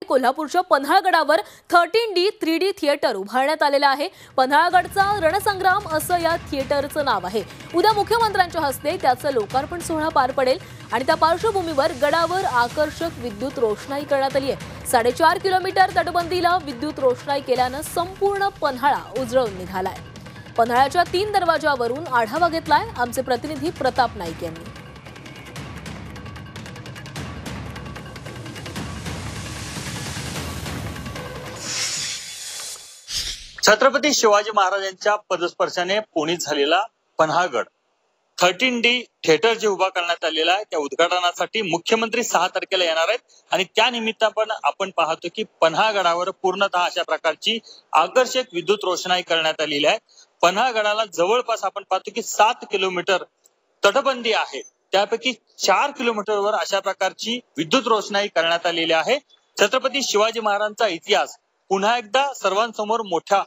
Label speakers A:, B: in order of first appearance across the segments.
A: कोल्हापूरच्या पन्हाळगडावर 13D 3D theatre उभारण्यात आलेला आहे। पन्हाळगडचा रणसंग्राम असं या थिएटरचं नाव आहे। उद्या मुख्यमंत्र्यांच्या हस्ते त्याचं लोकार्पण सोहळा पार पडेल आणि त्या पार्श्वभूमीवर गडावर आकर्षक विद्युत रोषणाई करण्यात आली आहे। 4.5 किलोमीटर तटबंदीला विद्युत रोषणाई केल्यानं संपूर्ण पन्हाळा उजळून निघालाय। पन्हाळ्याच्या 3 दरवाजावरून आढावा घेतलाय आमचे प्रतिनिधी प्रताप नाईक यांनी।
B: छत्रपती शिवाजी महाराजांच्या पदस्पर्शाने पुणित झालेला पन्हाळगड 13D थिएटर जे उभा करण्यात आलेला आहे त्या उद्घाटनासाठी मुख्यमंत्री 6 तारखेला येणार आहेत आणि त्या निमित्तानं आपण पाहतो की पन्हाळगडावर पूर्णतः अशा प्रकारची आकर्षक विद्युत रोषणाई करण्यात आलेली आहे। पन्हाळगडाला जवळपास आपण पाहतो की 7 किलोमीटर तटबंदी आहे, त्यापैकी 4 किलोमीटरवर अशा प्रकारची विद्युत रोषणाई करण्यात आलेली आहे। छत्रपती शिवाजी महाराजांचा इतिहास पुन्हा एकदा सर्वांसमोर मोठ्या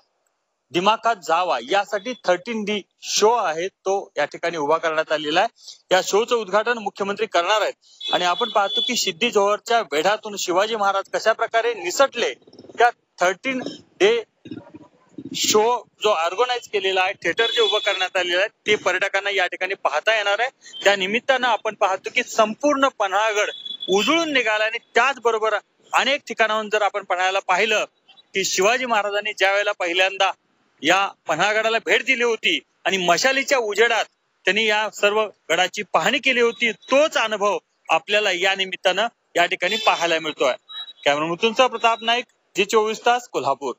B: दिमाखात जावा यासाठी 13D शो आहे तो या ठिकाणी उभा करण्यात आलेला आहे। या शोचं उद्घाटन मुख्यमंत्री करणार आहेत आणि आपण पाहतो की सिद्धी जोहरच्या वेढ्यातून शिवाजी महाराज कशा प्रकारे निसटले त्या 13D शो जो ऑर्गनाइज केलेला आहे, थिएटर जे उभं करण्यात आलेलं आहे ते पर्यटकांना या ठिकाणी पाहता येणार आहे। त्या निमित्तानं आपण पाहतो की संपूर्ण पन्हाळगड उजळून निघाला आणि त्याचबरोबर अनेक ठिकाणाहून जर आपण पन्हाळ्याला पाहिलं की शिवाजी महाराजांनी ज्या वेळेला पहिल्यांदा या पन्हाळगडाला भेट दिली होती आणि मशालीच्या उजेडात त्यांनी या सर्व गडाची पाहणी केली होती, तोच अनुभव आपल्याला या निमित्तानं या ठिकाणी पाहायला मिळतोय। कॅमेरामन प्रताप नाईक, जी 24 तास, कोल्हापूर।